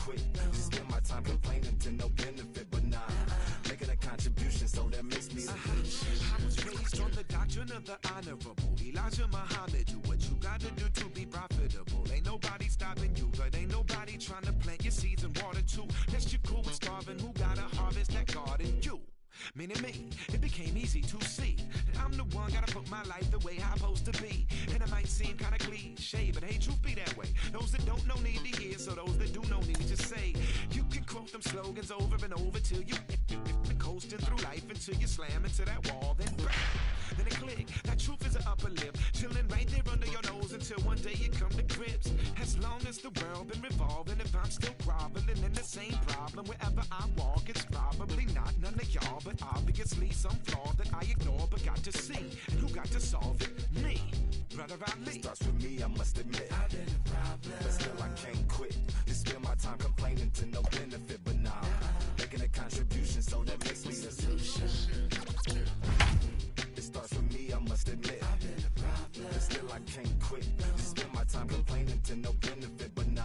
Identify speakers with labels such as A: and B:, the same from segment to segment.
A: quit. Just spend my time complaining to no benefit, but nah, making a contribution, so that makes me.
B: I was raised on the doctrine of the honorable Elijah Muhammad. Do what you gotta do to be profitable. Ain't nobody stopping you, but ain't nobody trying to plant your seeds and water too. Unless you cool with starving, who gotta harvest that garden? You. Meaning me, it became easy to see that I'm the one gotta put my life the way I'm supposed to be. And it might seem kinda cliche, but hey, truth be that way. Those that don't know need to hear, so those that do know need to say. You can quote them slogans over and over till you coasting through life until you slam into that wall, then bam, then it click. That truth is an upper lip, chilling right there under your nose until one day you come to grips. As long as the world been revolving, if I'm still groveling in the same problem wherever I walk, it's probably not none of y'all, but obviously some flaw that I ignore but got to see. And who got to solve it? Me, brother Ali.
A: It starts with me, I must admit. I've been a problem, but still I can't quit. Just spend my time complaining to no benefit, but nah, making a contribution, so that makes me the solution. It starts with me, I must admit. I've been a problem, but still I can't quit. Just spend my time complaining to no benefit, but nah,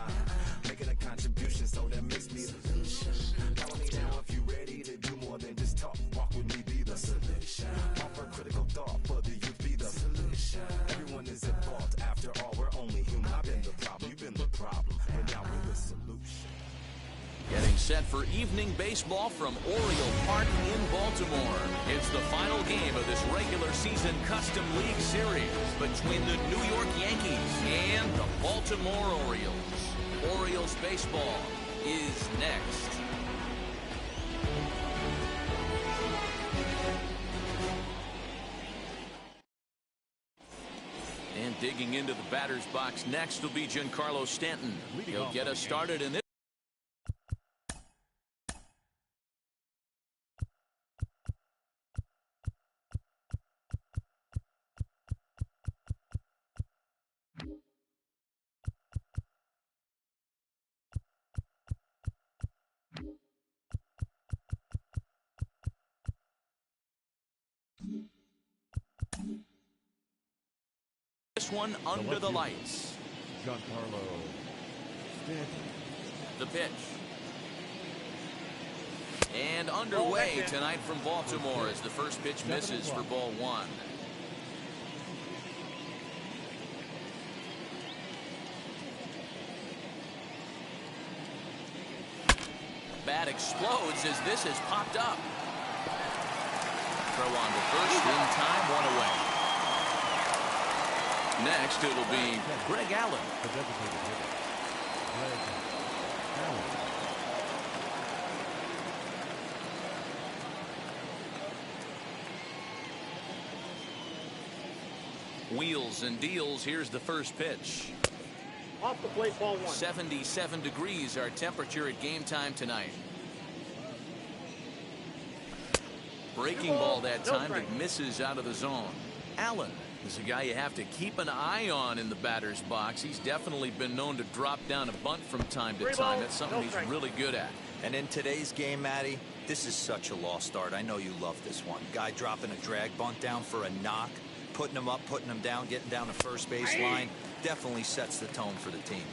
A: making a contribution, so that makes me the solution. Follow me now if you ready to do more than just talk. Walk with me, be the solution. Offer critical thought for the youth, be the solution. Everyone is at fault, after all, we're only human. I've been the problem, you've been the problem, but now we're the solution.
C: Getting set for evening baseball from Oriole Park in Baltimore. It's the final game of this regular season Custom League Series between the New York Yankees and the Baltimore Orioles. Orioles baseball is next. And digging into the batter's box next will be Giancarlo Stanton. He'll get us started in this. This one under the lights.
D: Giancarlo Stanton.
C: The pitch. And underway tonight from Baltimore as the first pitch misses for ball one. Bat explodes as this has popped up. Throw on to first in time, one away. Next, it'll be Greg Allen.
D: Greg Allen.
C: Wheels and deals. Here's the first pitch.
E: Off the plate, ball one.
C: 77 degrees our temperature at game time tonight. Breaking ball that time, but misses out of the zone. Allen is a guy you have to keep an eye on in the batter's box. He's definitely been known to drop down a bunt from time to time. That's something he's really good at.
F: And in today's game, Matty, this is such a lost start. I know you love this one. Guy dropping a drag bunt down for a knock, putting him up, putting him down, getting down the first base line. Definitely sets the tone for the team.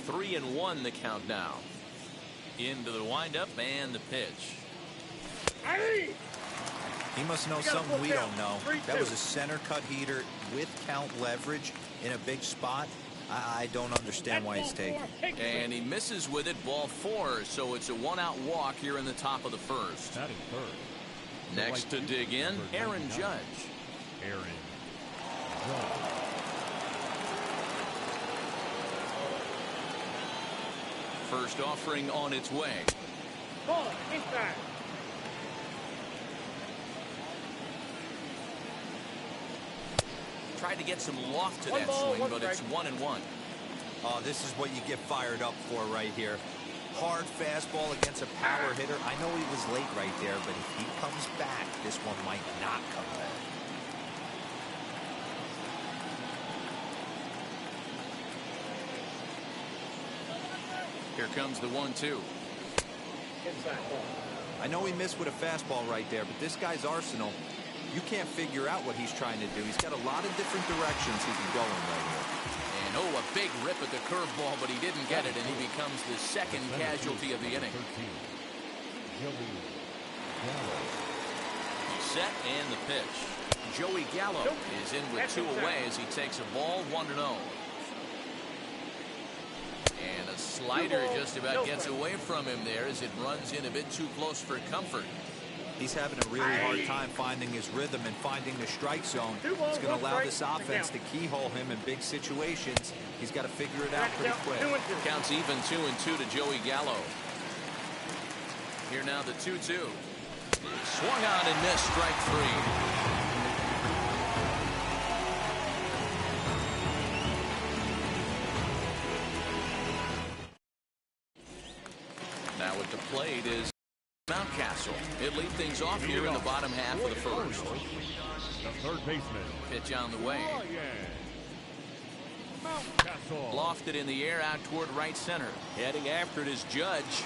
C: 3-1 the count now. Into the windup and the pitch.
F: He must know something we don't know. That was a center cut heater with count leverage in a big spot. I don't understand why he's taking.
C: And he misses with it, ball four. So it's a one-out walk here in the top of the first.
D: Batting third.
C: Next to dig in, Aaron Judge.
D: Aaron Judge.
C: First offering on its way.
E: Ball inside.
C: Tried to get some loft to that swing, but it's 1-1.
F: Oh, this is what you get fired up for right here. Hard fastball against a power hitter. I know he was late right there, but if he comes back, this one might not come back.
C: Here comes the 1-2.
F: I know he missed with a fastball right there, but this guy's arsenal, you can't figure out what he's trying to do. He's got a lot of different directions he can go in right here.
C: And Oh, a big rip at the curveball, but he didn't get it, and he becomes the second casualty of the inning. He's set, and the pitch. Joey Gallo is in with 2 away as he takes a ball, 1-0. And a slider just about gets away from him there as it runs in a bit too close for comfort.
F: He's having a really hard time finding his rhythm and finding the strike zone. It's going to allow this offense to keyhole him in big situations. He's got to figure it out pretty quick.
C: Counts even 2-2 to Joey Gallo. Here now the 2-2. Swung on and missed, strike 3. Now at the plate is Mountcastle. It lead things off here in the bottom half of the first.
D: The third baseman.
C: Pitch on the way.
D: Mountcastle.
C: Lofted in the air out toward right center. Heading after it is Judge.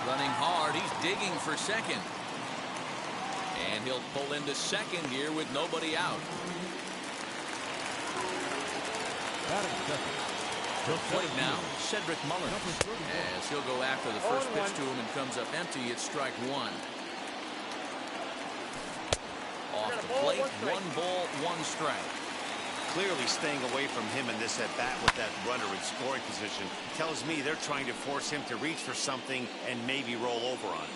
C: Running hard. He's digging for second. And he'll pull into second here with nobody out.
D: Batting second.
C: To the plate now, Cedric Mullins. As he'll go after the first pitch to him and comes up empty. It's strike 1. Off the plate, 1 ball, 1 strike.
G: Clearly staying away from him in this at-bat with that runner in scoring position tells me they're trying to force him to reach for something and maybe roll over on.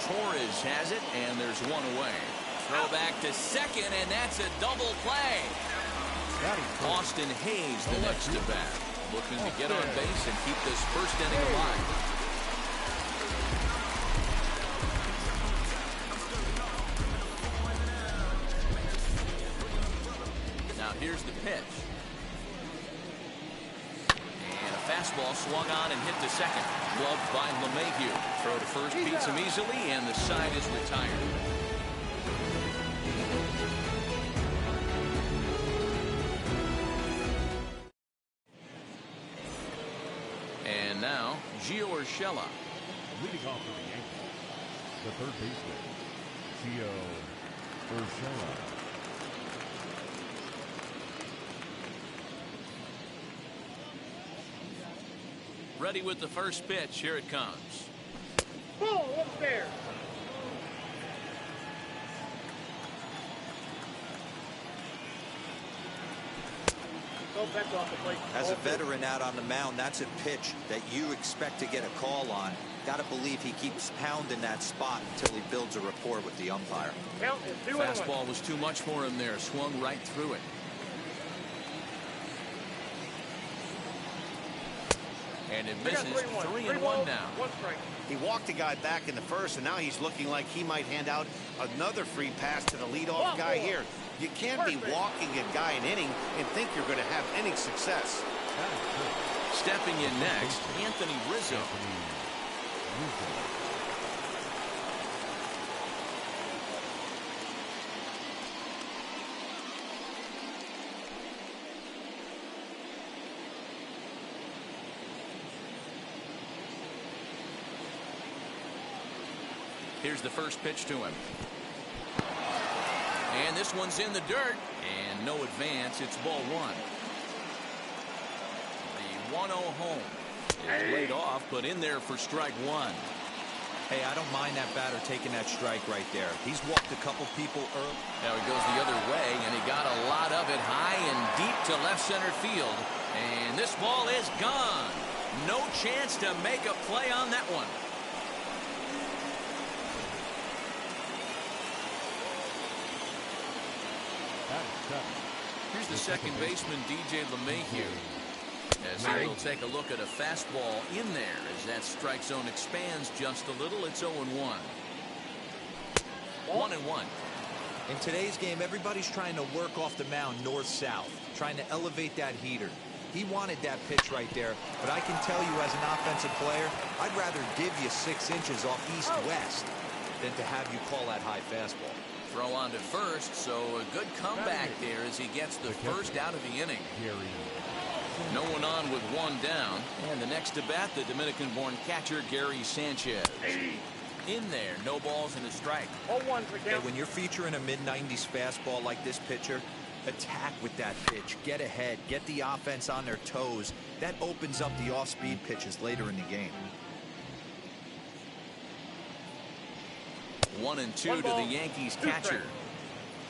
C: Torres has it, and there's 1 away. Throw back to second, and that's a double play. Austin Hayes the next to bat, looking to get on base and keep this first inning alive. Now here's the pitch. And a fastball swung on and hit to second. Gloved by LeMahieu. Throw to first beats him easily, and the side is retired. And now, Gio Urshela.
D: Leading off for the Yankees, the third baseman, Gio Urshela.
C: Ready with the first pitch. Here it comes.
E: Ball upstairs.
F: As a veteran out on the mound, that's a pitch that you expect to get a call on. Got to believe he keeps pounding that spot until he builds a rapport with the umpire.
C: Fastball was too much for him there. Swung right through it. And it misses. 3-1 now.
G: He walked the guy back in the first, and now he's looking like he might hand out another free pass to the leadoff guy here. You can't be walking a guy an inning and think you're going to have inning success.
C: Stepping in next, Anthony Rizzo. Here's the first pitch to him. And this one's in the dirt. And no advance. It's ball 1. The 1-0 home is laid off, but in there for strike 1.
F: Hey, I don't mind that batter taking that strike right there. He's walked a couple people early.
C: Now he goes the other way, and he got a lot of it high and deep to left center field. And this ball is gone. No chance to make a play on that one. Here's the second baseman, DJ LeMahieu, as he will take a look at a fastball in there as that strike zone expands just a little. It's 0-1. 1-1.
F: In today's game, everybody's trying to work off the mound north-south, trying to elevate that heater. He wanted that pitch right there, but I can tell you as an offensive player, I'd rather give you 6 inches off east-west than to have you call that high fastball.
C: Throw on to first, so a good comeback there as he gets the first out of the inning. No one on with 1 down, and the next to bat, the Dominican-born catcher Gary Sanchez. In there, no balls and a strike.
F: Hey, when you're featuring a mid-90s fastball like this pitcher, Attack with that pitch. Get ahead. Get the offense on their toes. That opens up the off-speed pitches later in the game.
C: 1-2 to the Yankees catcher.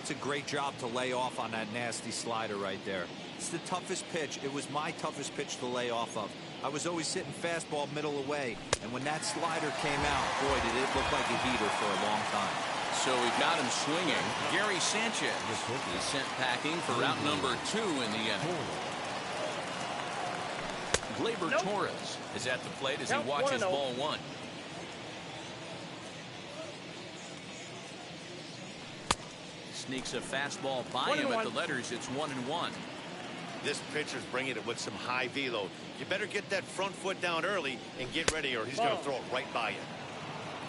F: It's a great job to lay off on that nasty slider right there. It's the toughest pitch. It was my toughest pitch to lay off of. I was always hitting fastball middle away, and when that slider came out, boy, did it look like a heater for a long time.
C: So we got him swinging. Gary Sanchez is sent packing for route number 2 in the inning. Gleyber Torres is at the plate as he watches ball 1. Sneaks a fastball by him at the letters. It's 1-1.
G: This pitcher's bringing it with some high velo. You better get that front foot down early and get ready, or he's going to throw it right by you.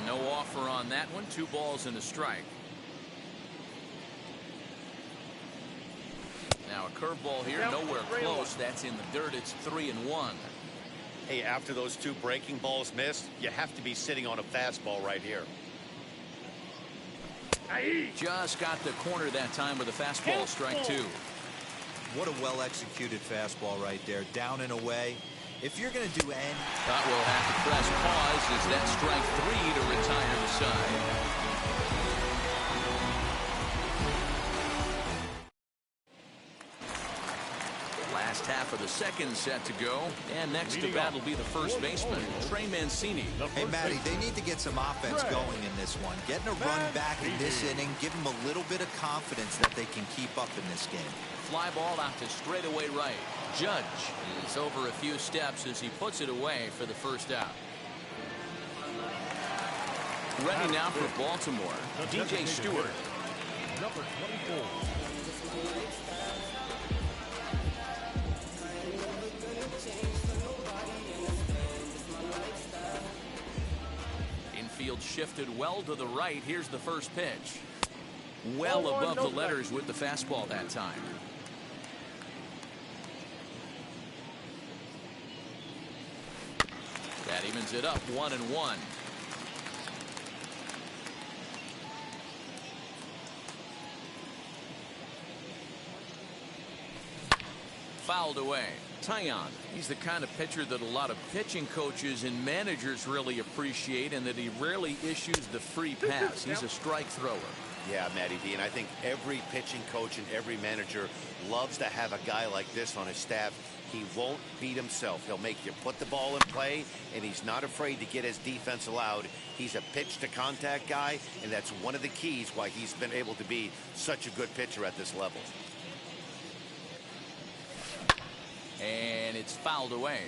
C: No offer on that one. 2 balls and a strike. Now a curveball here, nowhere close. That's in the dirt. It's 3-1.
G: Hey, after those 2 breaking balls missed, you have to be sitting on a fastball right here.
C: Just got the corner that time with a fastball, strike 2.
F: What a well-executed fastball right there. Down and away. If you're going to do any...
C: But we'll have to press pause as that strike 3 to retire the side. Last half of the second set to go, and next to bat will be the first baseman, Trey Mancini.
F: Hey, Matty, they need to get some offense going in this one. Getting a run back in this inning, give them a little bit of confidence that they can keep up in this game.
C: Fly ball out to straightaway right. Judge is over a few steps as he puts it away for the first out. Ready now for Baltimore, DJ Stewart.
D: Number 24.
C: Infield shifted well to the right. Here's the first pitch. Well above the letters with the fastball that time. That evens it up 1-1. Fouled away. Taillon, he's the kind of pitcher that a lot of pitching coaches and managers really appreciate, and that he rarely issues the free pass. He's a strike thrower.
G: Yeah, Matty D, and I think every pitching coach and every manager loves to have a guy like this on his staff. He won't beat himself. He'll make you put the ball in play, and he's not afraid to get his defense allowed. He's a pitch-to-contact guy, and that's one of the keys why he's been able to be such a good pitcher at this level.
C: And it's fouled away.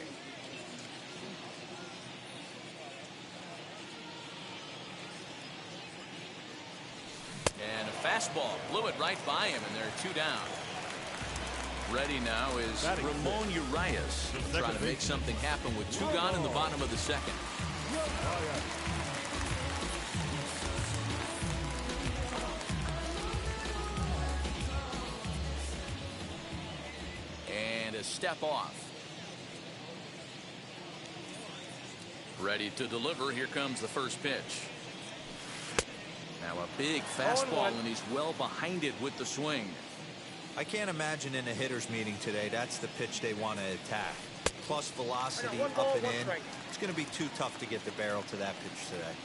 C: And a fastball blew it right by him, and there are 2 down. Ready now is Ramon Urias, trying to make something happen with 2 gone in the bottom of the second. And a step off. Ready to deliver. Here comes the first pitch. Now a big fastball, and he's well behind it with the swing.
F: I can't imagine in a hitter's meeting today that's the pitch they want to attack. Plus velocity up and in. It's going to be too tough to get the barrel to that pitch today.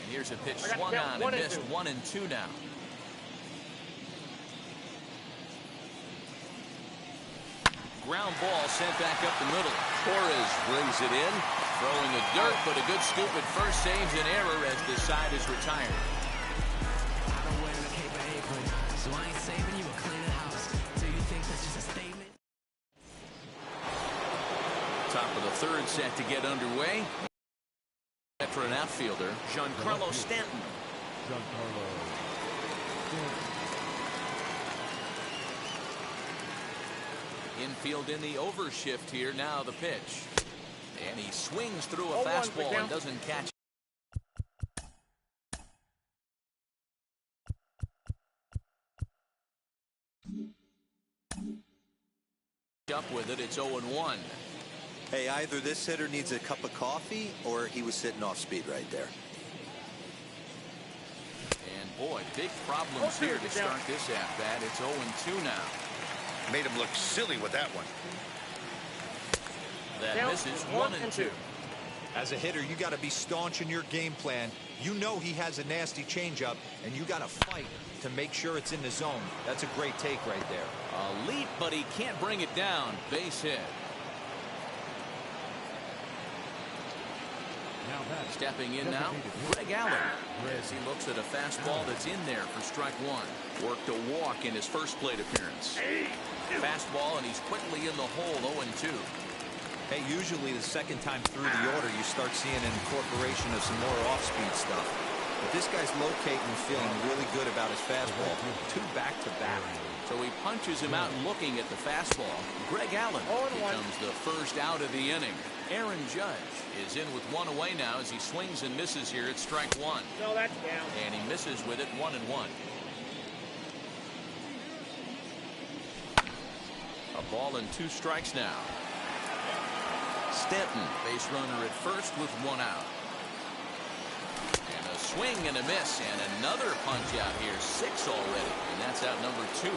C: And here's a pitch swung on and missed. 1-2 now. Ground ball sent back up the middle. Torres brings it in, throwing the dirt, but a good scoop at first saves an error as the side is retired. Top of the third set to get underway. For an outfielder, Giancarlo Stanton. Infield in the overshift here. Now the pitch. And he swings through a fastball and doesn't catch up with it. It's 0-1.
F: Hey, either this hitter needs a cup of coffee or he was sitting off speed right there.
C: And Boy, big problems here to start this at-bat. It's 0-2 now.
G: Made him look silly with that one.
C: That misses 1-2.
F: As a hitter, you got to be staunch in your game plan. You know he has a nasty changeup, and you got to fight to make sure it's in the zone. That's a great take right there.
C: A leap, but he can't bring it down. Base hit. Stepping in now, Greg Allen, as he looks at a fastball that's in there for strike one. Worked a walk in his first plate appearance. Fastball, and he's quickly in the hole, 0-2.
F: Hey, usually the second time through the order, you start seeing an incorporation of some more off-speed stuff. But this guy's locating and feeling really good about his fastball. 2 back-to-back.
C: So he punches him out looking at the fastball. Greg Allen becomes the first out of the inning. Aaron Judge is in with 1 away now as he swings and misses here at strike 1.
E: No, that's down.
C: And he misses with it, 1-1. A ball and 2 strikes now. Stanton, base runner at first with 1 out. And a swing and a miss, and another punch out here, 6 already, and that's out number 2.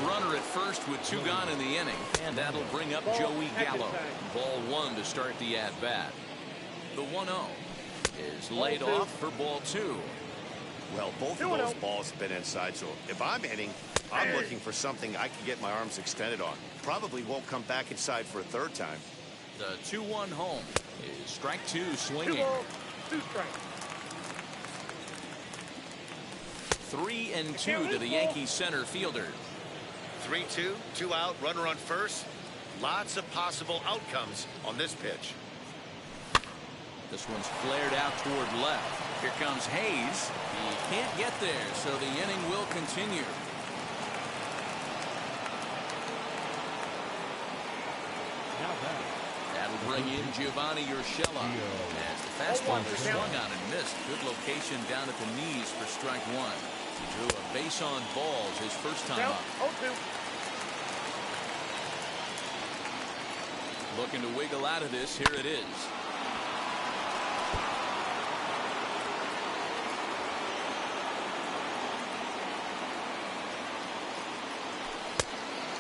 C: Runner at first with 2 gone in the inning, and that'll bring up Joey Gallo. Ball 1 to start the at-bat. The 1-0 is laid off for ball 2.
G: Well, both of those balls have been inside, so if I'm hitting, I'm looking for something I can get my arms extended on. Probably won't come back inside for a 3rd time.
C: The 2-1 home is strike 2 swinging.
E: 2 strikes.
C: 3-2 to the Yankees center fielder.
G: 3-2, 2 out, runner on first. Lots of possible outcomes on this pitch.
C: This one's flared out toward left. Here comes Hayes. He can't get there, so the inning will continue. That'll bring in Giovanni Urshela. As the fastball was swung on and missed. Good location down at the knees for strike 1. He drew a base on balls his first time up.
E: 0-2.
C: Looking to wiggle out of this. Here it is.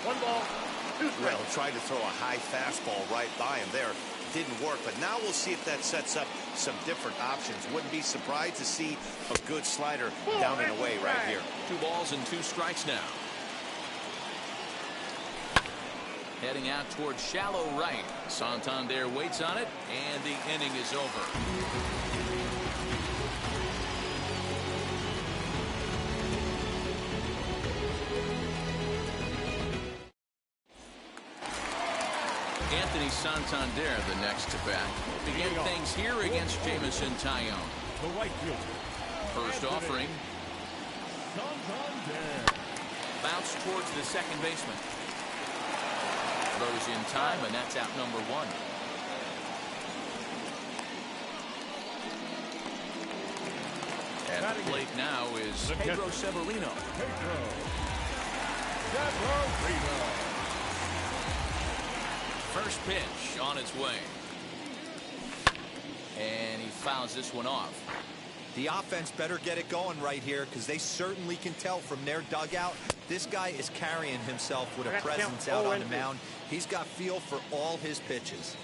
E: One ball, 2 strikes.
G: Well, tried to throw a high fastball right by him there. Didn't work, but now we'll see if that sets up some different options. Wouldn't be surprised to see a good slider down and away right here.
C: 2 balls and 2 strikes now. Heading out towards shallow right. Santander waits on it, and the inning is over. Anthony Santander, the next to bat. Begin things here against Jameson Taillon.
D: The right fielder.
C: First offering.
D: Santander.
C: Bounce towards the second baseman. Throws in time, and that's out number 1. At the plate now is Pedro Severino. First pitch on its way. And he fouls this one off.
F: The offense better get it going right here, because they certainly can tell from their dugout this guy is carrying himself with a presence out on the mound. He's got feel for all his pitches.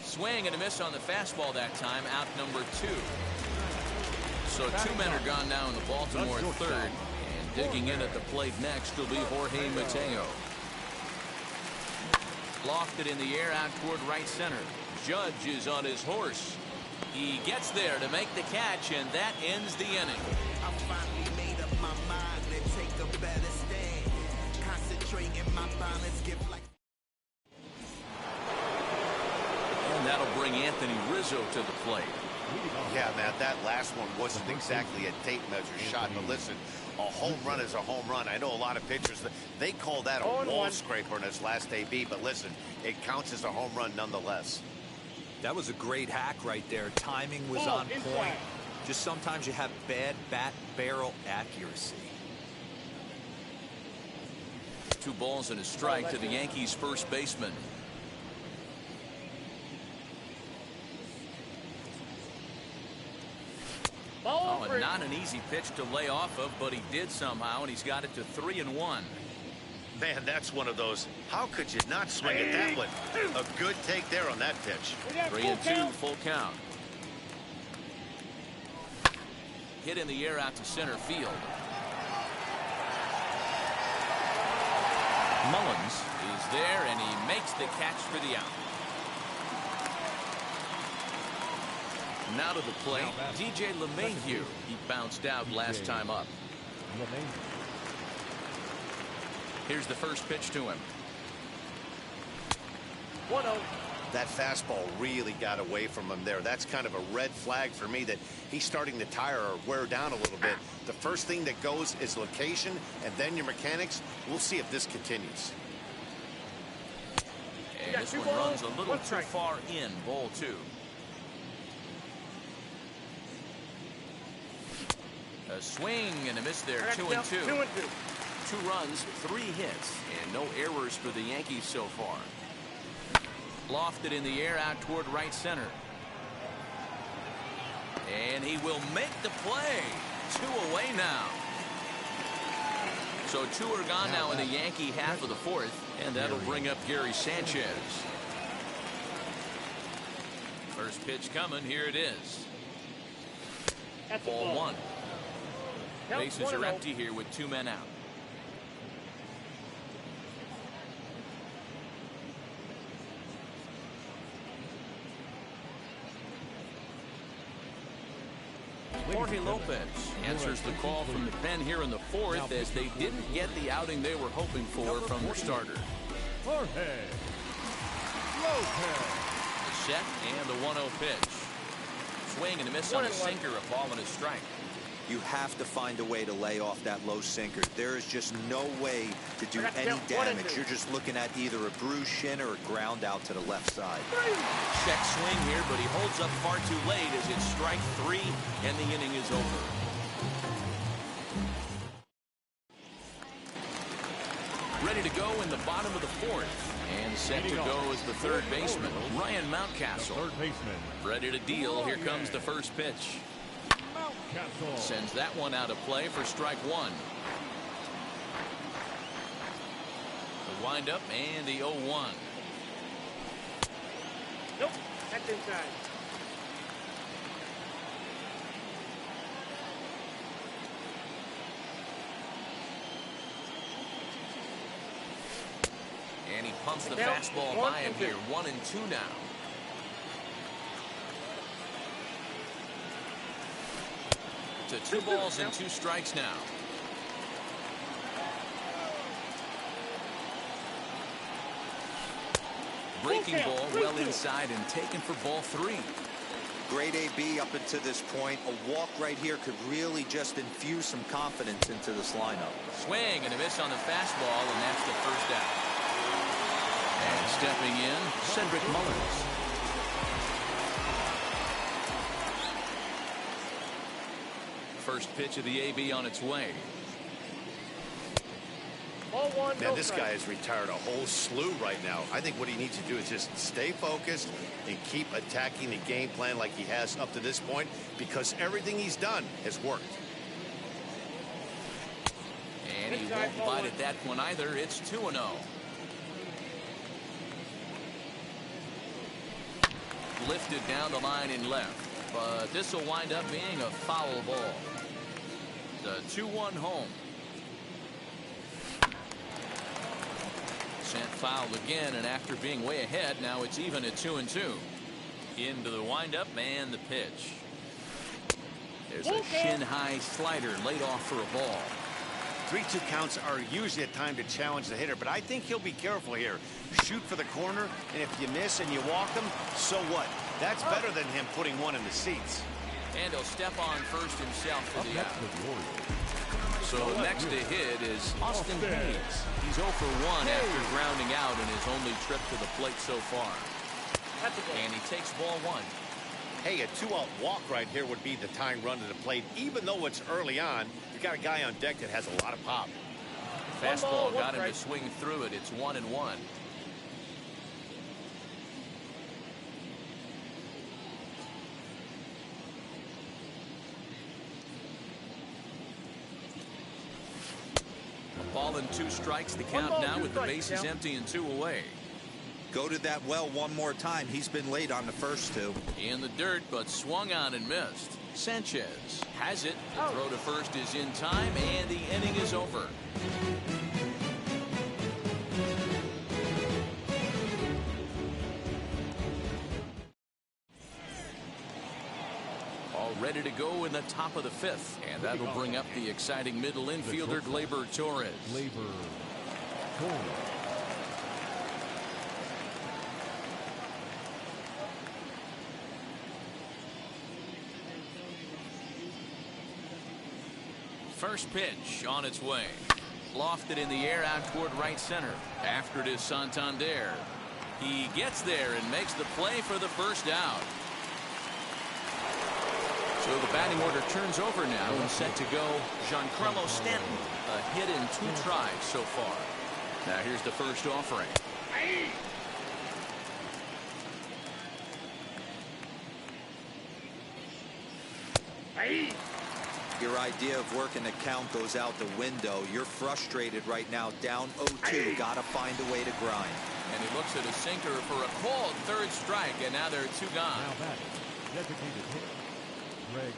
C: Swing and a miss on the fastball that time, out number 2. So 2 men are gone now in the Baltimore 3rd. And digging in at the plate next will be Jorge Mateo. Lofted in the air out toward right center. Judge is on his horse. He gets there to make the catch, and that ends the inning.
H: I finally made up my mind to take a better stand. Concentrate in my balance, give like.
C: And that'll bring Anthony Rizzo to the plate.
G: Yeah, Matt, that last one wasn't exactly a tape measure shot, but listen, a home run is a home run. I know a lot of pitchers, they call that a wall scraper in his last AB, but listen, it counts as a home run nonetheless.
F: That was a great hack right there. Timing was on point. Just sometimes you have bad bat barrel accuracy.
C: 2 balls and a strike to the Yankees first baseman. Not an easy pitch to lay off of, but he did somehow, and he's got it to 3-1.
G: Man, that's one of those. How could you not swing at that one? A good take there on that pitch.
C: 3-2, full count. Hit in the air out to center field. Mullins is there, and he makes the catch for the out. Now to the plate, DJ LeMahieu. He bounced out last time up. Here's the first pitch to him.
E: 1-0.
G: That fastball really got away from him there. That's kind of a red flag for me that he's starting to tire or wear down a little bit. The first thing that goes is location and then your mechanics. We'll see if this continues.
C: And this one runs a little too far in, ball 2. A swing and a miss there, 2-2.
E: 2-2.
C: 2 runs, 3 hits, and no errors for the Yankees so far. Lofted in the air out toward right center. And he will make the play. 2 away now. So 2 are gone now in the Yankee half of the 4th, and that'll bring up Gary Sanchez. First pitch coming, here it is. Ball 1. Bases are empty here with 2 men out. Jorge Lopez answers the call from the pen here in the 4th as they didn't get the outing they were hoping for from their starter.
D: Jorge Lopez.
C: The set and the 1-0 pitch. Swing and a miss on a sinker, a ball and a strike.
F: You have to find a way to lay off that low sinker. There is just no way to do any damage. You're just looking at either a bruised shin or a ground out to the left side.
C: Check swing here, but he holds up far too late as it's strike 3 and the inning is over. Ready to go in the bottom of the 4th. And set to go is the third baseman, Ryan Mountcastle.
D: Third baseman.
C: Ready to deal. Here comes the first pitch. Sends that one out of play for strike 1. The windup and the 0-1.
E: Nope, that's inside.
C: And he pumps the fastball by him here. 1-2 now. To 2 balls and 2 strikes now. Breaking ball well inside and taken for ball 3.
F: Great AB up until this point. A walk right here could really just infuse some confidence into this lineup.
C: Swing and a miss on the fastball, and that's the first out. And stepping in, Cedric Mullins. First pitch of the AB on its way.
E: Ball 1,
G: Man, this guy has retired a whole slew right now. I think what he needs to do is just stay focused and keep attacking the game plan like he has up to this point, because everything he's done has worked.
C: And he won't bite at that one either. It's 2-0. Lifted down the line in left, but this will wind up being a foul ball. The 2-1 home. Sent foul again, and after being way ahead, now it's even at 2-2. Into the windup and the pitch. There's a shin-high slider laid off for a ball.
G: 3-2 counts are usually a time to challenge the hitter, but I think he'll be careful here. Shoot for the corner, and if you miss and you walk him, so what? That's better than him putting one in the seats.
C: And he'll step on first himself for the out. So next to hit is Austin Hayes. He's 0 for 1 after grounding out in his only trip to the plate so far. And he takes ball 1.
G: Hey, a 2-out walk right here would be the tying run to the plate. Even though it's early on, you got a guy on deck that has a lot of pop.
C: Fastball got him to swing through it. It's 1-1. and 2 strikes the count now with the bases empty and 2 away.
F: Go to that well one more time. He's been late on the first 2.
C: In the dirt, but swung on and missed. Sanchez has it. The throw to first is in time, and the inning is over. All ready to go in the top of the 5th, and that'll bring up the exciting middle infielder, Gleyber Torres.
D: Gleyber Torres.
C: First pitch on its way. Lofted in the air out toward right center. After it is Santander. He gets there and makes the play for the first out. So the batting order turns over now and set to go Giancarlo Stanton. A hit in 2 tries so far. Now here's the first offering.
F: Your idea of working the count goes out the window. You're frustrated right now, down 0-2. Gotta find a way to grind.
C: And he looks at a sinker for a called 3rd strike, and now there are 2 gone.
D: Now batting, designated hitter, Greg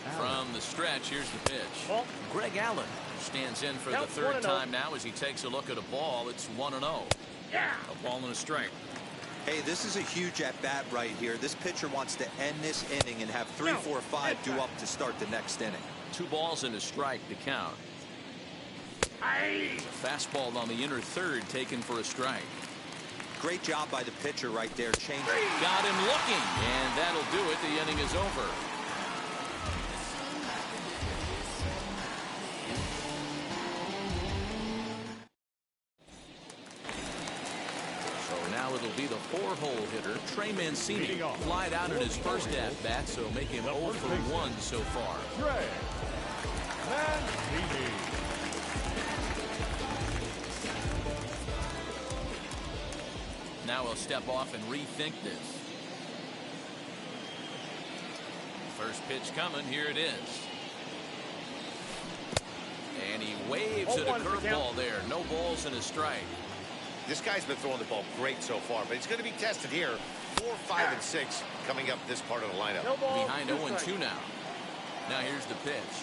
D: Allen.
C: From the stretch, here's the pitch. Greg Allen stands in for the 3rd time now as he takes a look at a ball. It's 1-0. A ball and a strike.
F: Hey, this is a huge at-bat right here. This pitcher wants to end this inning and have 3, 4, 5 due up to start the next inning.
C: 2 balls and a strike to count. Fastball on the inner 3rd taken for a strike.
F: Great job by the pitcher right there. Changing.
C: Got him looking, and that'll do it. The inning is over. It'll be the 4-hole hitter, Trey Mancini. Flied out in his first at-bat, so make him 0 for 1 so far.
D: Trey Mancini.
C: Now he'll step off and rethink this. First pitch coming, here it is. And he waves at a curveball there. No balls and a strike.
G: This guy's been throwing the ball great so far, but he's going to be tested here. 4, 5, and 6 coming up this part of the lineup.
C: Behind 0-2 now. Now here's the pitch.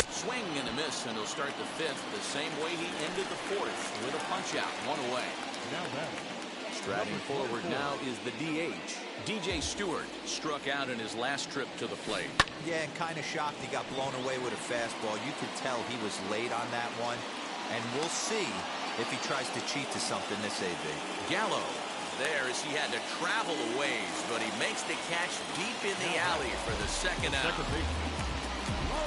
C: Swing and a miss, and he'll start the 5th the same way he ended the 4th with a punch out, 1 away.
D: Now batting.
C: Striding forward now is the DH. DJ Stewart struck out in his last trip to the plate.
F: Yeah, and kind of shocked he got blown away with a fastball. You could tell he was late on that one, and we'll see if he tries to cheat to something this AB.
C: Gallo there as he had to travel a ways, but he makes the catch deep in the alley for the 2nd out.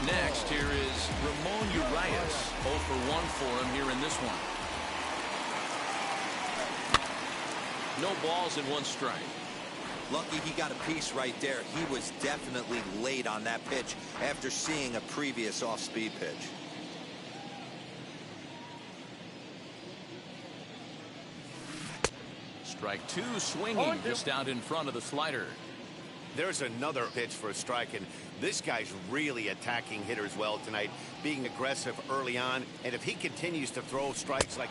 C: Next, here is Ramon Urias. 0 for 1 for him here in this one. No balls and 1 strike.
F: Lucky he got a piece right there. He was definitely late on that pitch after seeing a previous off-speed pitch.
C: Strike 2 swinging just out in front of the slider.
G: There's another pitch for a strike, and this guy's really attacking hitters well tonight, being aggressive early on, and if he continues to throw strikes like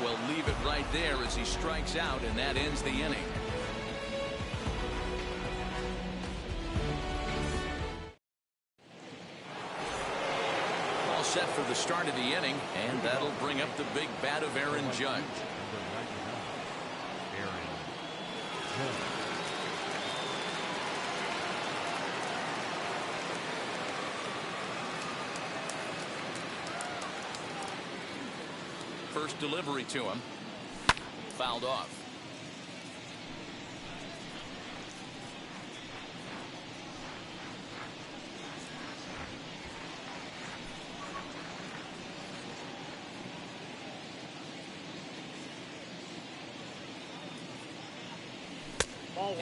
C: we'll leave it right there as he strikes out, and that ends the inning. All set for the start of the inning, and that'll bring up the big bat of Aaron Judge. First delivery to him. Fouled off.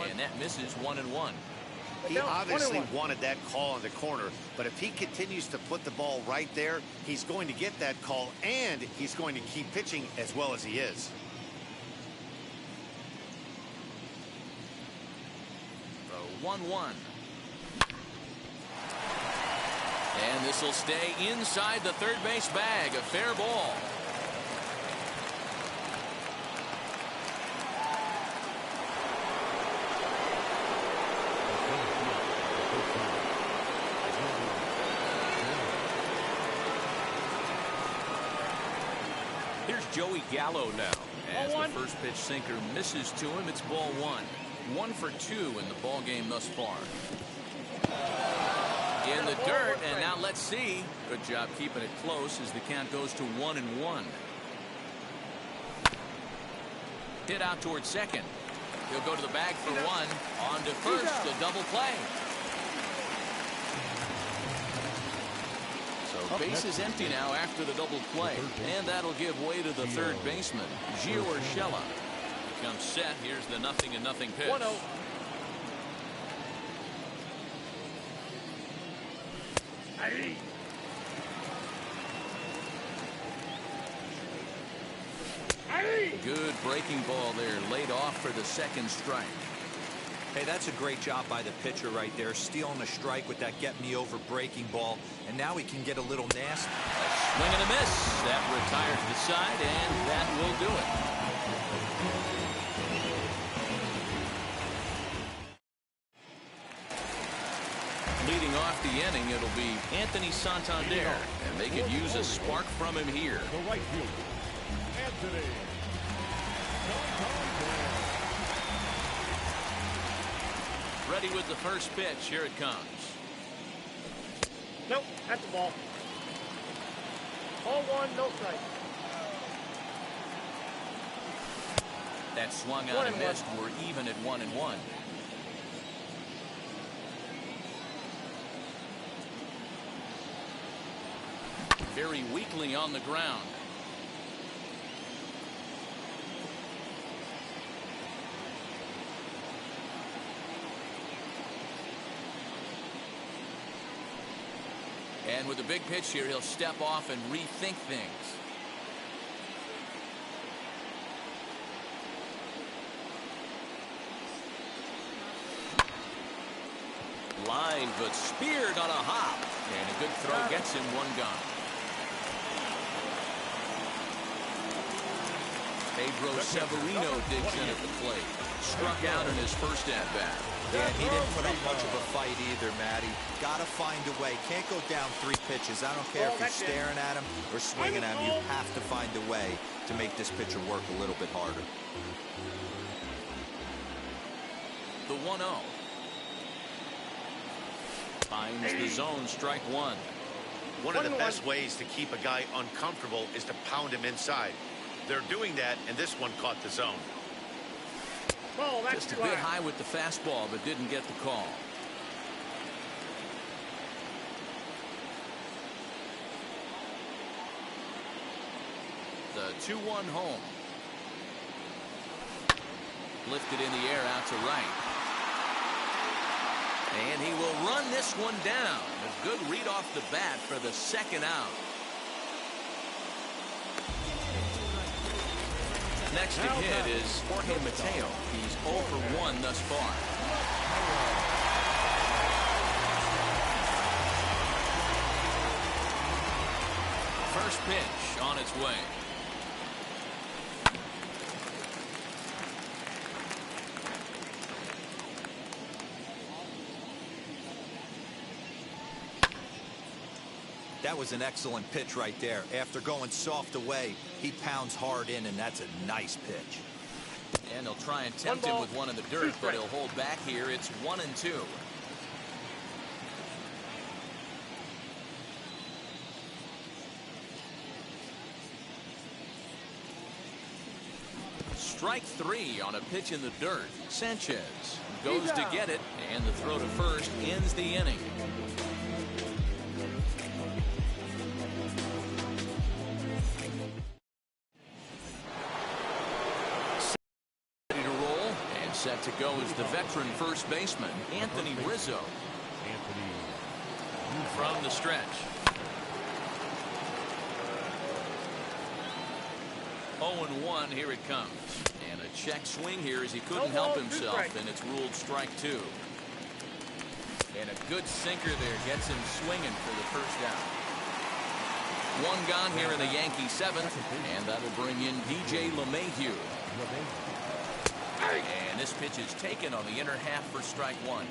C: And that misses 1-1.
G: He obviously wanted that call in the corner, but if he continues to put the ball right there, he's going to get that call, and he's going to keep pitching as well as he is.
C: And this will stay inside the third base bag. A fair ball. Here's Joey Gallo now. As the first pitch sinker misses to him, it's ball one. 1 for 2 in the ball game thus far. In the dirt, and now let's see. Good job keeping it close as the count goes to 1-1. Hit out towards second. He'll go to the bag for one. On to first, a double play. So base is empty now after the double play, and that'll give way to the third baseman, Gio Urshela. Comes set. Here's the 0-0 pitch.
E: 1-0.
C: Good breaking ball there, laid off for the second strike.
F: Hey, that's a great job by the pitcher right there, stealing a strike with that get-me-over breaking ball, and now he can get a little nasty.
C: A swing and a miss. That retires the side, and that will do it. Leading off the inning, it'll be Anthony Santander, and they could use a spark from him here.
D: The right fielder, Anthony Santander.
C: Ready with the first pitch. Here it comes.
E: Nope, that's the ball. Ball one, no strike.
C: That swung out and missed. We're even at 1-1. Very weakly on the ground. And with a big pitch here, he'll step off and rethink things. Line, but speared on a hop. And a good throw gets him one gone. Pedro Severino digs in at the plate. Struck out in his first at-bat.
F: Yeah, he didn't put up much of a fight either, Matty. Got to find a way. Can't go down 3 pitches. I don't care if you're staring at him or swinging at him. You have to find a way to make this pitcher work a little bit harder.
C: The 1-0. Finds the zone, strike one.
G: One of the best ways to keep a guy uncomfortable is to pound him inside. They're doing that, and this one caught the zone.
E: Oh, that's
C: just a bit high with the fastball, but didn't get the call. The 2-1 home. Lifted in the air out to right. And he will run this one down. A good read off the bat for the second out. Next to hit is Jorge Mateo. He's 0 for 1 thus far. First pitch on its way.
F: That was an excellent pitch right there. After going soft away, he pounds hard in, and that's a nice pitch.
C: And they'll try and tempt him with one in the dirt, but he'll hold back here. It's 1-2. Strike 3 on a pitch in the dirt. Sanchez goes to get it, and the throw to first ends the inning. Set to go is the veteran first baseman, Anthony Rizzo. From the stretch. 0-1, here it comes. And a check swing here as he couldn't help himself, and it's ruled strike 2. And a good sinker there gets him swinging for the first down. One gone here in the Yankee seventh, and that'll bring in P.J. LeMahieu. And this pitch is taken on the inner half for strike one.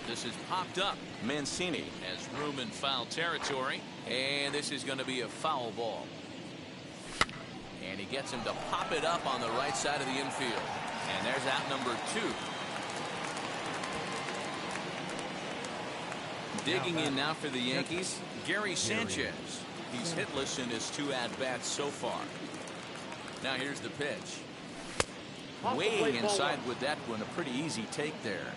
C: This is popped up. Mancini has room in foul territory, and this is going to be a foul ball. And he gets him to pop it up on the right side of the infield. And there's out number 2. Digging in now for the Yankees, Gary Sanchez. He's hitless in his 2 at-bats so far. Now here's the pitch. Way inside with that one. A pretty easy take there.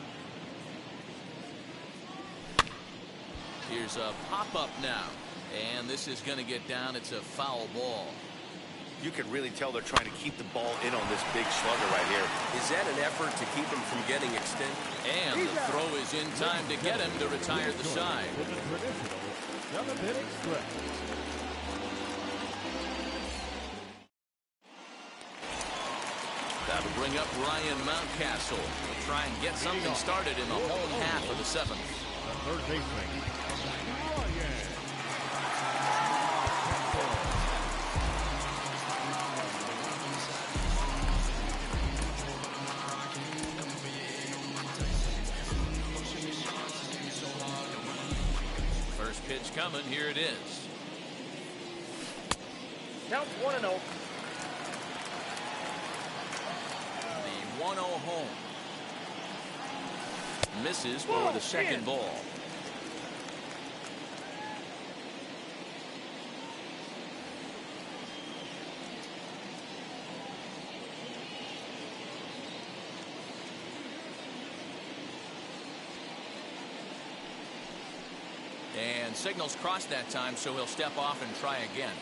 C: Here's a pop-up now. And this is going to get down. It's a foul ball.
G: You can really tell they're trying to keep the ball in on this big slugger right here.
I: Is that an effort to keep him from getting extended?
C: And the throw is in time to get him to retire the side.
D: With a traditional 7-inning stretch.
C: That'll bring up Ryan Mountcastle. We'll try and get something started in the home half of the 7th.
D: The third baseman, Ryan.
C: First pitch coming. Here it is.
E: Count 1-0.
C: The 1-0 home. Misses for the second ball. And signals crossed that time, so he'll step off and try again.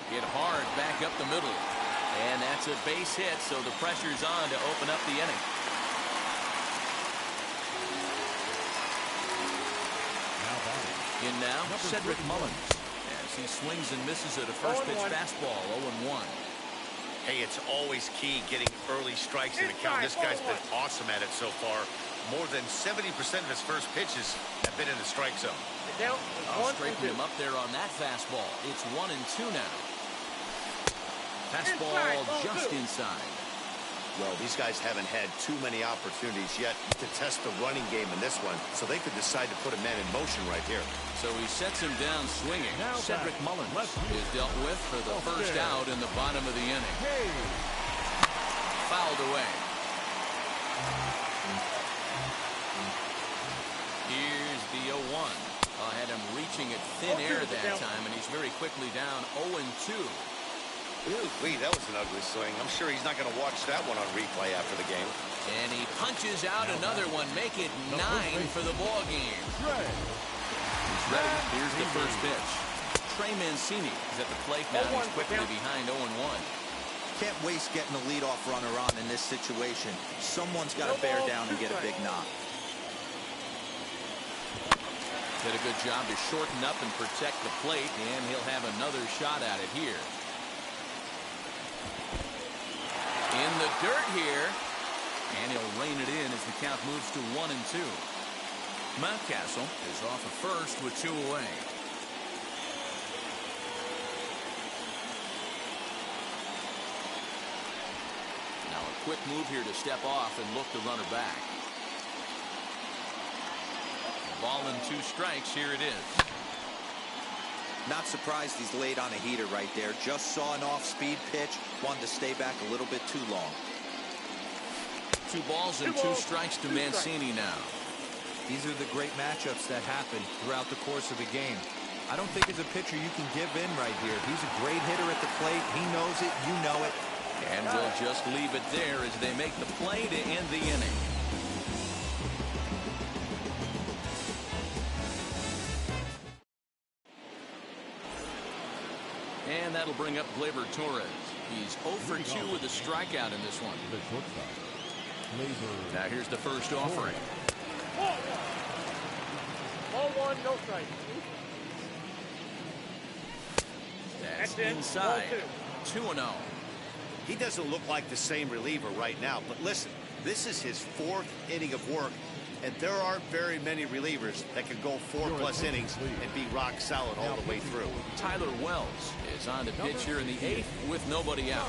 C: Hit hard back up the middle. And that's a base hit, so the pressure's on to open up the inning. In now, Cedric Mullins. As he swings and misses at a first pitch fastball, 0-1.
G: Hey, it's always key getting early strikes in the count. This guy's been awesome at it so far. More than 70% of his first pitches have been in the strike zone.
C: I'll straighten him up there on that fastball. It's 1-2 now. Fastball just inside.
G: Well, these guys haven't had too many opportunities yet to test the running game in this one, so they could decide to put a man in motion right here.
C: So he sets him down swinging. Cedric Mullins is dealt with for the first out in the bottom of the inning. Fouled away. Here's the 0-1. I had him reaching at thin air that time, and he's very quickly down 0-2.
G: Ooh, that was an ugly swing. I'm sure he's not going to watch that one on replay after the game.
C: And he punches out another one, make it 9 for the ball game. He's ready. Here's the first pitch. Trey Mancini is at the plate now. He's quickly behind 0-1.
F: Can't waste getting the leadoff runner on in this situation. Someone's got to bear down and get a big knock.
C: Did a good job to shorten up and protect the plate, and he'll have another shot at it here. In the dirt here, and he'll rein it in as the count moves to 1-2. Mountcastle is off at first with 2 away. Now a quick move here to step off and look the runner back. Ball and 2 strikes. Here it is.
F: Not surprised he's laid on a heater right there. Just saw an off-speed pitch. Wanted to stay back a little bit too long.
C: 2 balls and 2 strikes to Mancini now.
F: These are the great matchups that happen throughout the course of the game. I don't think as a pitcher you can give in right here. He's a great hitter at the plate. He knows it. You know it.
C: And we'll just leave it there as they make the play to end the inning. And that'll bring up Gleyber Torres. He's 0 for 2 with a strikeout in this one. Now here's the first offering.
E: Ball 1, no strike.
C: That's inside. 2-0.
G: He doesn't look like the same reliever right now, but listen, this is his 4th inning of work, and there aren't very many relievers that can go 4+ innings and be rock solid all the way through.
C: Tyler Wells is on the pitch here in the 8th with nobody out.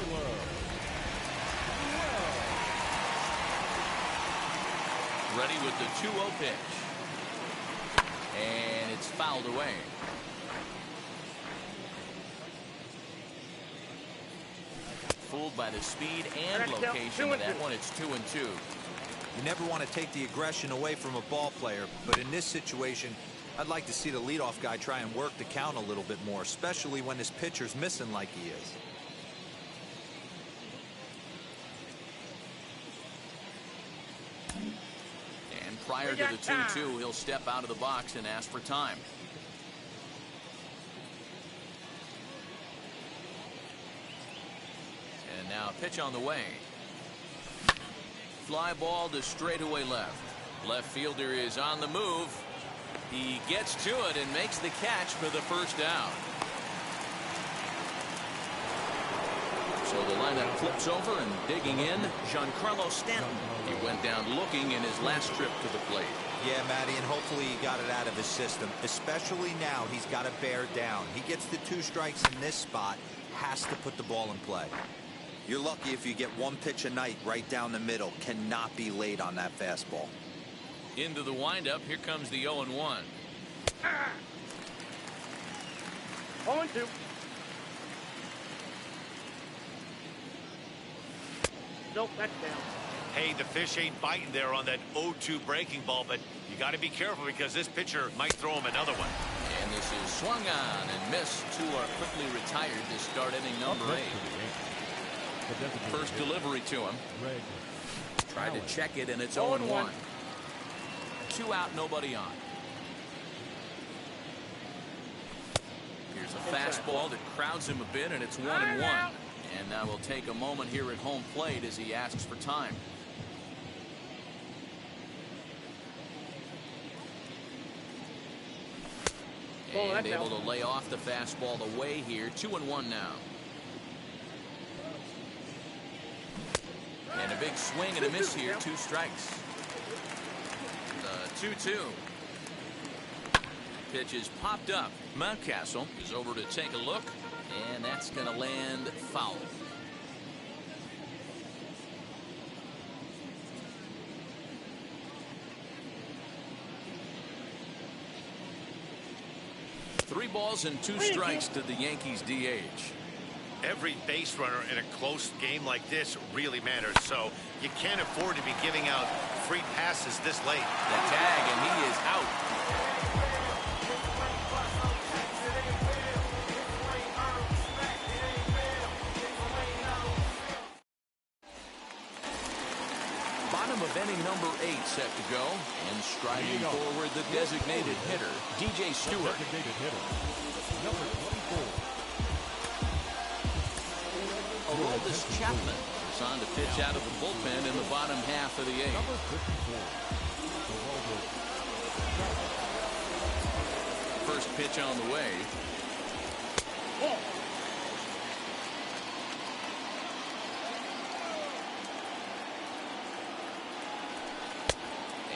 C: Ready with the 2-0 pitch. And it's fouled away. Fooled by the speed and location of that one. It's 2-2.
F: You never want to take the aggression away from a ball player, but in this situation, I'd like to see the leadoff guy try and work the count a little bit more, especially when his pitcher's missing like he is.
C: And prior to the 2-2, he'll step out of the box and ask for time. And now a pitch on the way. Fly ball to straightaway left. Left fielder is on the move. He gets to it and makes the catch for the first out. So the lineup flips over, and digging in, Giancarlo Stanton. He went down looking in his last trip to the plate.
F: Yeah, Matty, and hopefully he got it out of his system. Especially now, he's got to bear down. He gets the 2 strikes in this spot, has to put the ball in play. You're lucky if you get 1 pitch a night right down the middle. Cannot be late on that fastball.
C: Into the windup, here comes the 0-1.
E: 0-2. Nope, that's down.
G: Hey, the fish ain't biting there on that 0-2 breaking ball, but you got to be careful because this pitcher might throw him another one.
C: And this is swung on and missed. 2 are quickly retired to start inning number 8. First delivery to him. Tried to check it, and it's 0-1. 2 out, nobody on. Here's a fastball that crowds him a bit, and it's 1-1. And now we'll take a moment here at home plate as he asks for time. And able to lay off the fastball away here. 2-1 now. And a big swing and a miss here. 2 strikes. The 2-2. Pitch is popped up. Mountcastle is over to take a look, and that's going to land foul. Three balls and 2 strikes to the Yankees DH.
G: Every base runner in a close game like this really matters, so you can't afford to be giving out free passes this late.
C: The tag, and he is out. Bottom of inning number 8 set to go, and striding forward the designated hitter, DJ Stewart.
D: Number 24.
C: Aroldis Chapman is on to pitch out of the bullpen in the bottom half of the 8th.
D: Number 54.
C: First pitch on the way.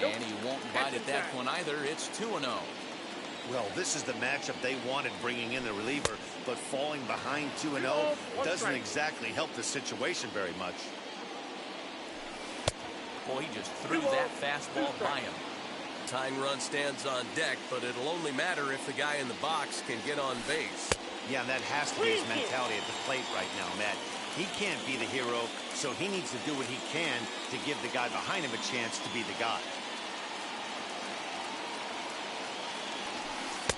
C: And he won't bite at that one either. It's 2-0.
G: Well, this is the matchup they wanted bringing in the reliever, but falling behind 2-0 doesn't exactly help the situation very much.
C: Boy, he just threw that fastball by him.
I: Tying run stands on deck, but it'll only matter if the guy in the box can get on base.
G: Yeah, and that has to be his mentality at the plate right now, Matt. He can't be the hero, so he needs to do what he can to give the guy behind him a chance to be the guy.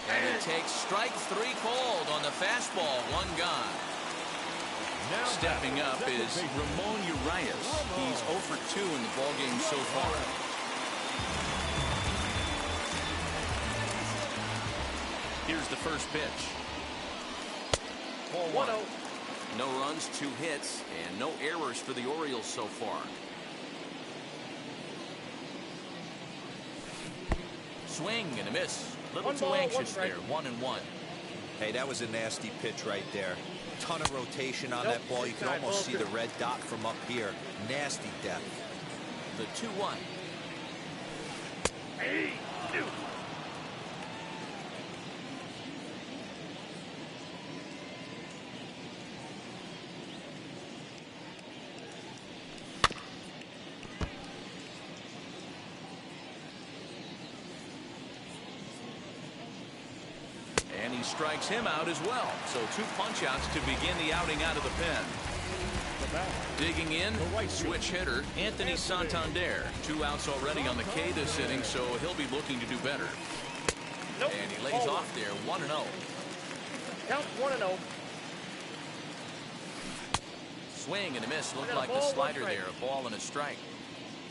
C: And he takes strike 3 called on the fastball. 1 gone. Now stepping up is Ramon Urias. He's 0 for 2 in the ballgame so far. Here's the first pitch. Ball 1. No runs, 2 hits, and no errors for the Orioles so far. Swing and a miss. A little too anxious there. 1-1.
F: Hey, that was a nasty pitch right there. ton of rotation on that ball. You can almost see the red dot from up here. Nasty depth.
C: The 2-1.
E: Hey, dude.
C: And he strikes him out as well. So 2 punch-outs to begin the outing out of the pen. Digging in, switch hitter, Anthony Santander. 2 outs already on the K this inning, so he'll be looking to do better.
E: Nope.
C: And he lays off there, 1-0.
E: Count 1-0.
C: Swing and a miss. Looked like the slider there. A ball and a strike.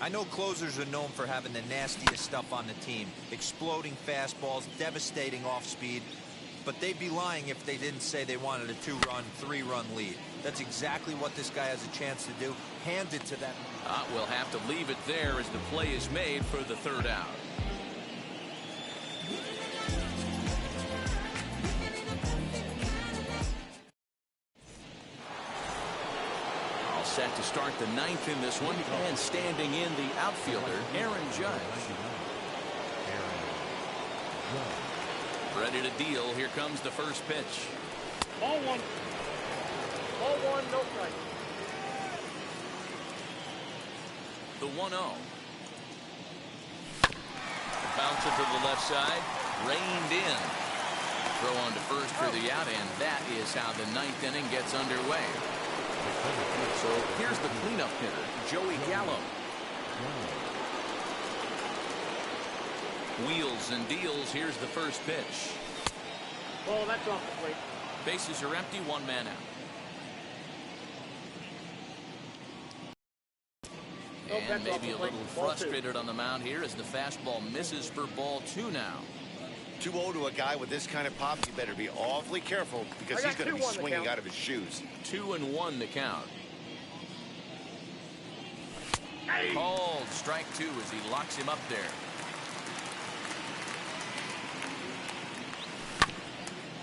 F: I know closers are known for having the nastiest stuff on the team. Exploding fastballs, devastating off-speed. But they'd be lying if they didn't say they wanted a 2-run, 3-run lead. That's exactly what this guy has a chance to do. Hand it to them.
C: We'll have to leave it there as the play is made for the 3rd out. All set to start the 9th in this one. And standing in the outfielder, Aaron Judge. Ready to deal. Here comes the first pitch.
E: Ball 1. Ball 1, no strike.
C: The 1-0. Bounce it to the left side. Reined in. Throw on to first for the out, and that is how the 9th inning gets underway. So here's the cleanup hitter, Joey Gallo. Wheels and deals. Here's the first pitch.
E: Oh, that's off the plate.
C: Bases are empty, 1 man out. And maybe a little frustrated on the mound here as the fastball misses for ball 2 now.
G: 2-0 to a guy with this kind of pop. You better be awfully careful because he's going to be swinging out of his shoes.
C: 2-1 the count. Called strike 2 as he locks him up there.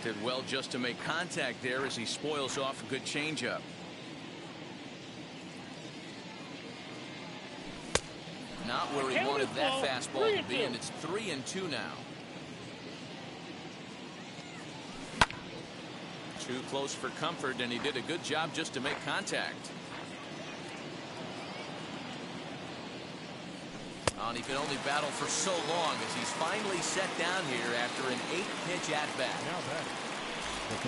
C: Did well just to make contact there as he spoils off a good changeup. Not where he wanted that fastball to be, and it's 3-2 now. Too close for comfort, and he did a good job just to make contact. And he can only battle for so long as he's finally set down here after an 8-pitch at-bat.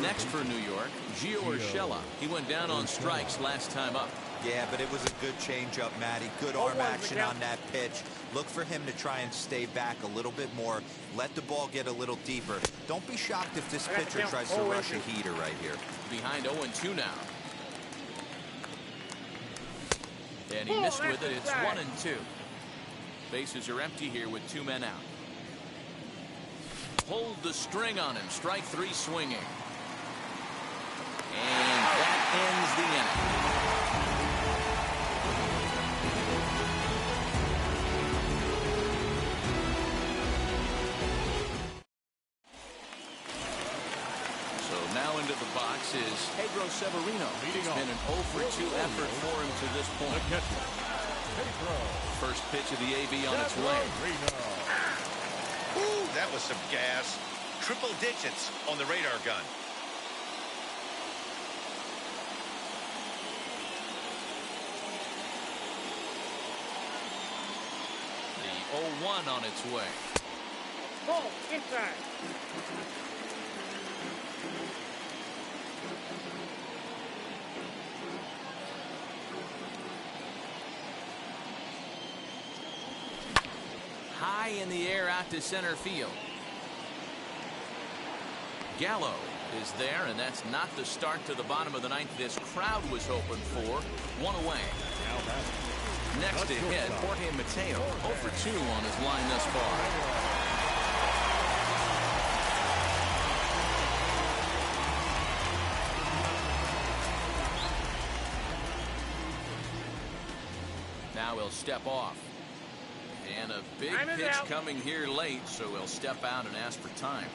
C: Next for New York, Gio Urshela. He went down on strikes last time up.
F: Yeah, but it was a good changeup, Matty. Good arm action on that pitch. Look for him to try and stay back a little bit more. Let the ball get a little deeper. Don't be shocked if this pitcher tries to rush a heater right here.
C: Behind 0-2 now. And he missed with it. It's 1-2. Bases are empty here with 2 men out. Hold the string on him. Strike 3 swinging. And that ends the inning. So now into the box is Pedro Severino. It's been an 0-for-2 effort for him to this point. First pitch of the AB on its way.
G: Ooh, that was some gas. Triple digits on the radar gun.
C: The 0-1 on its way.
E: Ball inside.
C: High in the air out to center field. Gallo is there, and that's not the start to the bottom of the 9th this crowd was hoping for. 1 away. Next to hit, Jorge Mateo. 0-for-2 on his line thus far. Now he'll step off. And a big pitch coming here late, so he'll step out and ask for time.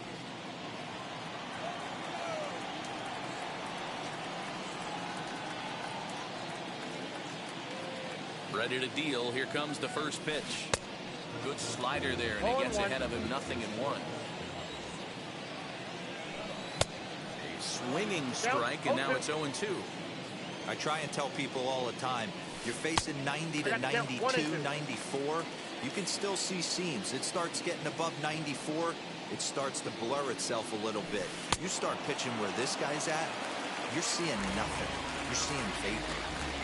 C: Ready to deal. Here comes the first pitch. Good slider there, and he gets ahead of him 0-1. A swinging strike, and now it's 0-2.
F: I try and tell people all the time, you're facing 90 to 92, 94. You can still see seams. It starts getting above 94. It starts to blur itself a little bit. You start pitching where this guy's at, you're seeing nothing. You're seeing vapor.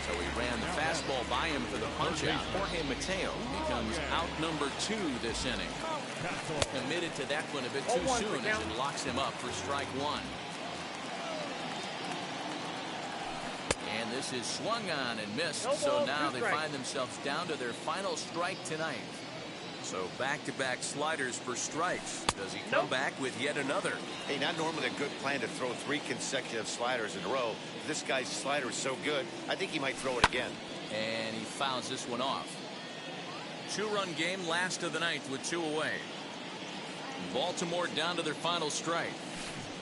C: So he ran the fastball by him for the punch-out. Jorge Mateo becomes out number 2 this inning. Committed to that one a bit too soon as it locks him up for strike 1. And this is swung on and missed. So now they find themselves down to their final strike tonight. So back-to-back sliders for strikes. Does he come back with yet another?
G: Hey, not normally a good plan to throw 3 consecutive sliders in a row. This guy's slider is so good, I think he might throw it again.
C: And he fouls this one off. 2-run game, last of the ninth with 2 away. Baltimore down to their final strike.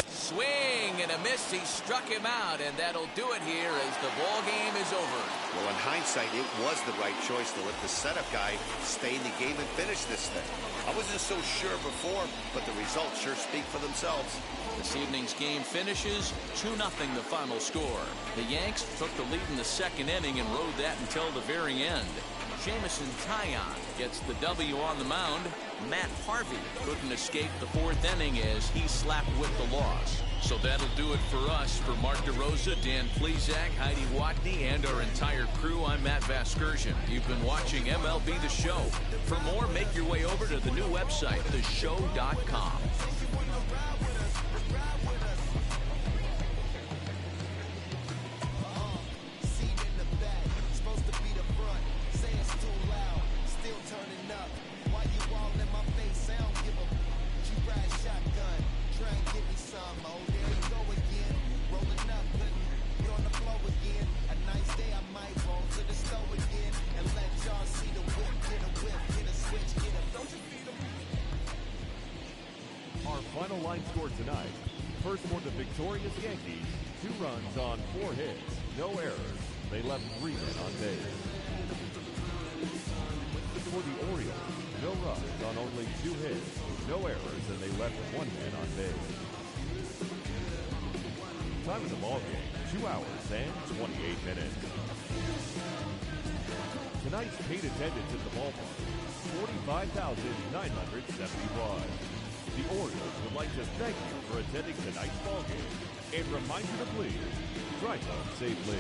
C: Swing and a miss. He struck him out, and that'll do it here as the ball game is over.
G: Well, in hindsight, it was the right choice to let the setup guy stay in the game and finish this thing. I wasn't so sure before, but the results sure speak for themselves.
C: This evening's game finishes 2-0 the final score. The Yanks took the lead in the second inning and rode that until the very end. Jameson Taillon gets the W on the mound. Matt Harvey couldn't escape the 4th inning as he slapped with the loss. So that'll do it for us. For Mark DeRosa, Dan Plesac, Heidi Watney, and our entire crew, I'm Matt Vasgersian. You've been watching MLB The Show. For more, make your way over to the new website, theshow.com.
D: Final line score tonight. First for the victorious Yankees, 2 runs on 4 hits, no errors. They left 3 men on base. For the Orioles, no runs on only 2 hits, no errors, and they left 1 man on base. Time of the ball game, 2 hours and 28 minutes. Tonight's paid attendance at the ballpark, 45,971. The Orioles would like to thank you for attending tonight's ball game and remind you to please drive home safely.